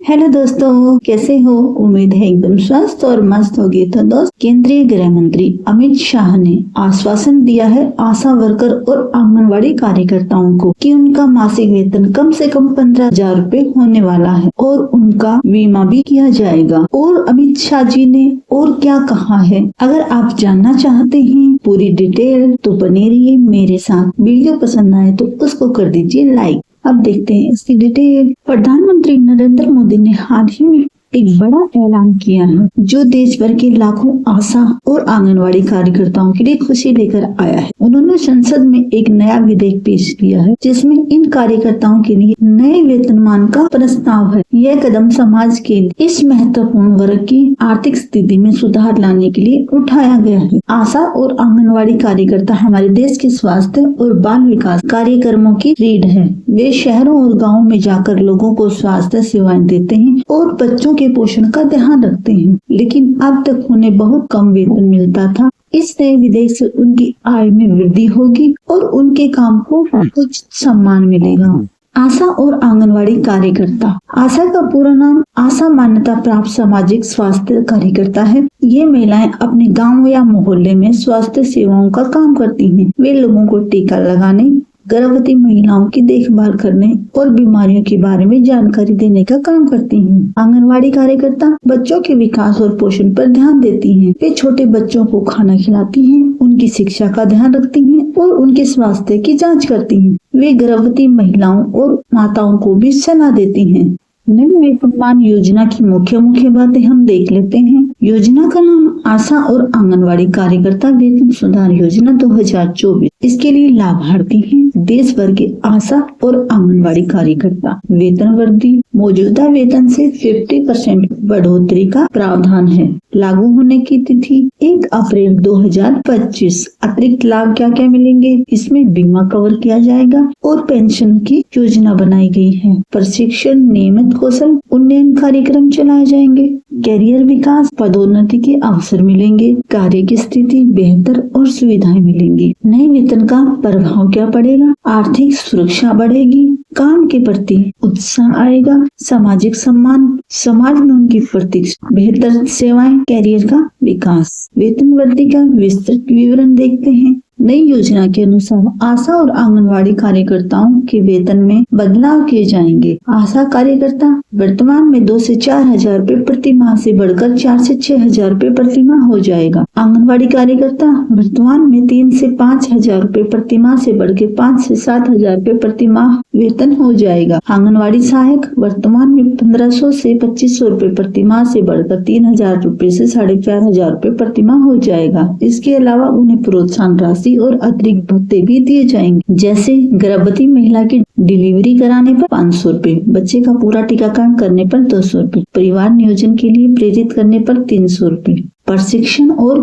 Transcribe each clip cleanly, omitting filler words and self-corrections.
Hello दोस्तों, कैसे हो? उम्मीद है एकदम स्वस्थ और मस्त होगी। तो दोस्त, केंद्रीय गृह मंत्री अमित शाह ने आश्वासन दिया है आशा वर्कर और आंगनवाड़ी कार्यकर्ताओं को कि उनका मासिक वेतन कम से कम 15,000 रूपए होने वाला है और उनका बीमा भी किया जाएगा। और अमित शाह जी ने और क्या कहा है, अगर आप जानना चाहते हैं पूरी डिटेल तो बने रहिए मेरे साथ। वीडियो पसंद आए तो उसको कर दीजिए लाइक। अब देखते हैं इसकी डिटेल। प्रधानमंत्री नरेंद्र मोदी ने हाल ही में एक बड़ा ऐलान किया है जो देश भर के लाखों आशा और आंगनवाड़ी कार्यकर्ताओं के लिए खुशी लेकर आया है। उन्होंने संसद में एक नया विधेयक पेश किया है जिसमें इन कार्यकर्ताओं के लिए नए वेतनमान का प्रस्ताव है। यह कदम समाज के इस महत्वपूर्ण वर्ग की आर्थिक स्थिति में सुधार लाने के लिए उठाया गया है। आशा और आंगनवाड़ी कार्यकर्ता हमारे देश के स्वास्थ्य और बाल विकास कार्यक्रमों की रीढ़ है। वे शहरों और गाँव में जाकर लोगों को स्वास्थ्य सेवाएं देते हैं और बच्चों के पोषण का ध्यान रखते हैं, लेकिन अब तक उन्हें बहुत कम वेतन मिलता था। इस नए विधेयक से उनकी आय में वृद्धि होगी और उनके काम को कुछ सम्मान मिलेगा। आशा और आंगनवाड़ी कार्यकर्ता। आशा का पूरा नाम आशा मान्यता प्राप्त सामाजिक स्वास्थ्य कार्यकर्ता है। ये महिलाएं अपने गांव या मोहल्ले में स्वास्थ्य सेवाओं का काम करती हैं। वे लोगों को टीका लगाने, गर्भवती महिलाओं की देखभाल करने और बीमारियों के बारे में जानकारी देने का काम करती हैं। आंगनवाड़ी कार्यकर्ता बच्चों के विकास और पोषण पर ध्यान देती हैं। वे छोटे बच्चों को खाना खिलाती हैं, उनकी शिक्षा का ध्यान रखती हैं और उनके स्वास्थ्य की जांच करती हैं। वे गर्भवती महिलाओं और माताओं को भी सलाह देती हैं। नई वेतनमान योजना की मुख्य बातें हम देख लेते हैं। योजना का नाम आशा और आंगनवाड़ी कार्यकर्ता वेतन सुधार योजना 2024। इसके लिए लाभार्थी हैं देश भर के आशा और आंगनवाड़ी कार्यकर्ता। वेतन वृद्धि, मौजूदा वेतन से 50% बढ़ोतरी का प्रावधान है। लागू होने की तिथि 1 अप्रैल 2025। अतिरिक्त लाभ क्या क्या मिलेंगे, इसमें बीमा कवर किया जाएगा और पेंशन की योजना बनाई गई है। प्रशिक्षण, नियमित कौशल उन्नयन कार्यक्रम चलाए जाएंगे। कैरियर विकास, पदोन्नति के अवसर मिलेंगे। कार्य की स्थिति बेहतर और सुविधाएं मिलेंगी। नए वेतन का प्रभाव क्या पड़ेगा? आर्थिक सुरक्षा बढ़ेगी, काम के प्रति उत्साह आएगा, सामाजिक सम्मान, समाज में उनकी प्रति बेहतर सेवाएं, कैरियर का विकास। वेतन वृद्धि का विस्तृत विवरण देखते हैं। नई योजना के अनुसार आशा और आंगनवाड़ी कार्यकर्ताओं के वेतन में बदलाव किए जाएंगे। आशा कार्यकर्ता वर्तमान में 2 से 4 हजार रूपए प्रति माह से बढ़कर 4 से 6 हजार रूपए प्रति माह हो जाएगा। आंगनवाड़ी कार्यकर्ता वर्तमान में 3 से 5 हजार रूपए प्रति माह से बढ़कर 5 से 7 हजार रूपए प्रति माह वेतन हो जाएगा। आंगनवाड़ी सहायक वर्तमान में 1500 से 2500 रूपए प्रति माह से बढ़कर 3000 रूपए से 4500 रूपए प्रति माह हो जाएगा। इसके अलावा उन्हें प्रोत्साहन राशि और अतिरिक्त भत्ते भी दिए जाएंगे, जैसे गर्भवती महिला की डिलीवरी कराने पर 500 रूपए, बच्चे का पूरा टीकाकरण करने पर 200 रूपए, परिवार नियोजन के लिए प्रेरित करने पर 300 रूपए। प्रशिक्षण और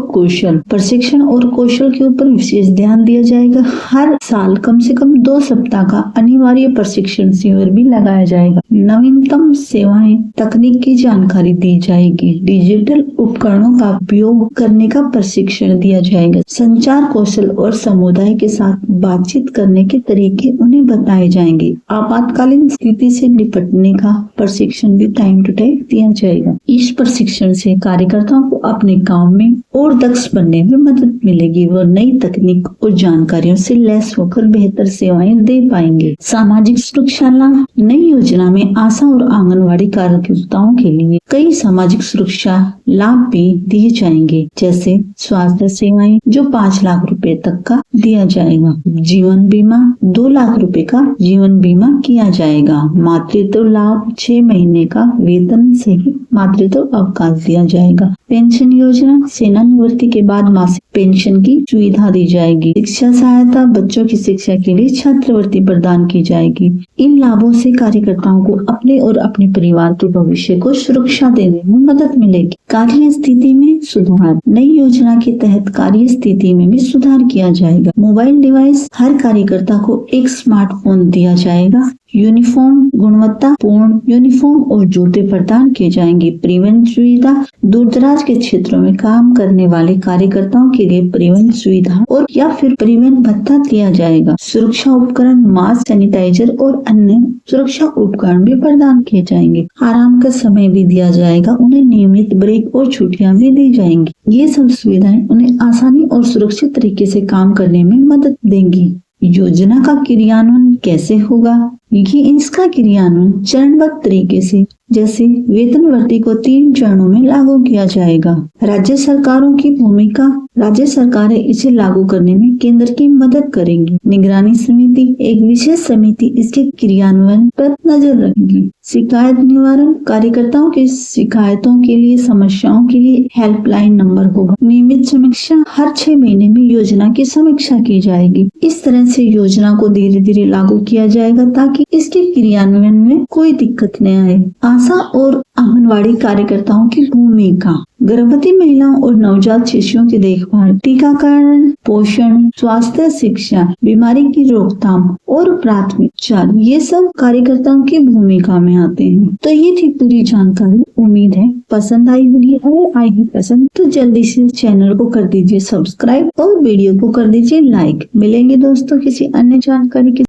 कौशल के ऊपर विशेष ध्यान दिया जाएगा। हर साल कम से कम 2 सप्ताह का अनिवार्य प्रशिक्षण शिविर भी लगाया जाएगा। नवीनतम सेवाएं, तकनीक की जानकारी दी जाएगी। डिजिटल उपकरणों का उपयोग करने का प्रशिक्षण दिया जाएगा। संचार कौशल और समुदाय के साथ बातचीत करने के तरीके उन्हें बताए जाएंगे। आपातकालीन स्थिति से निपटने का प्रशिक्षण भी टाइम टू टाइम दिया जाएगा। इस प्रशिक्षण से कार्यकर्ताओं को अपने काम में और दक्ष बनने में मदद मिलेगी। वो नई तकनीक और जानकारियों से लैस होकर बेहतर सेवाएं दे पाएंगे। सामाजिक सुरक्षा लाभ। नई योजना में आशा और आंगनवाड़ी कार्यकर्ताओं के लिए कई सामाजिक सुरक्षा लाभ भी दिए जाएंगे, जैसे स्वास्थ्य सेवाएं जो 5 लाख रुपए तक का दिया जाएगा। जीवन बीमा 2 लाख रुपए का जीवन बीमा किया जाएगा। मातृत्व लाभ 6 महीने का वेतन से ही मातृत्व अवकाश दिया जाएगा। पेंशन योजना, सेवानिवृत्ति के बाद मासिक पेंशन की सुविधा दी जाएगी। शिक्षा सहायता, बच्चों की शिक्षा के लिए छात्रवृत्ति प्रदान की जाएगी। इन लाभों से कार्यकर्ताओं को अपने और अपने परिवार के भविष्य को सुरक्षा देने में मदद मिलेगी। कार्य स्थिति में सुधार। नई योजना के तहत कार्य स्थिति में भी सुधार किया जाएगा। मोबाइल डिवाइस, हर कार्यकर्ता को एक स्मार्टफोन दिया जाएगा। यूनिफॉर्म, गुणवत्तापूर्ण यूनिफॉर्म और जूते प्रदान किए जाएंगे। परिवहन सुविधा, दूर दराज के क्षेत्रों में काम करने वाले कार्यकर्ताओं के लिए परिवहन सुविधा और या फिर परिवहन भत्ता दिया जाएगा। सुरक्षा उपकरण, मास्क, सैनिटाइजर और अन्य सुरक्षा उपकरण भी प्रदान किए जाएंगे। आराम का समय भी दिया जाएगा। उन्हें नियमित ब्रेक और छुट्टियां भी दी जाएंगी। ये सब सुविधाएं उन्हें आसानी और सुरक्षित तरीके से काम करने में मदद देंगी। योजना का क्रियान्वयन कैसे होगा? ये इसका क्रियान्वयन चरणबद्ध तरीके से, जैसे वेतन वृद्धि को 3 चरणों में लागू किया जाएगा। राज्य सरकारों की भूमिका, राज्य सरकारें इसे लागू करने में केंद्र की मदद करेंगी। निगरानी समिति, एक विशेष समिति इसके क्रियान्वयन पर नजर रखेगी। शिकायत निवारण, कार्यकर्ताओं की शिकायतों के लिए, समस्याओं के लिए हेल्पलाइन नंबर होगा। नियमित समीक्षा, हर 6 महीने में योजना की समीक्षा की जाएगी। इस तरह से योजना को धीरे धीरे लागू किया जाएगा ताकि इसके क्रियान्वयन में कोई दिक्कत न आए। आशा और आंगनवाड़ी कार्यकर्ताओं की भूमिका, गर्भवती महिलाओं और नवजात शिशुओं की देखभाल, टीकाकरण, पोषण, स्वास्थ्य, शिक्षा, बीमारी की रोकथाम और प्राथमिक उपचार, ये सब कार्यकर्ताओं की भूमिका में आते हैं। तो ये थी पूरी जानकारी। उम्मीद है पसंद आई होगी। अगर आई है पसंद तो जल्दी से चैनल को कर दीजिए सब्सक्राइब और वीडियो को कर दीजिए लाइक। मिलेंगे दोस्तों किसी अन्य जानकारी के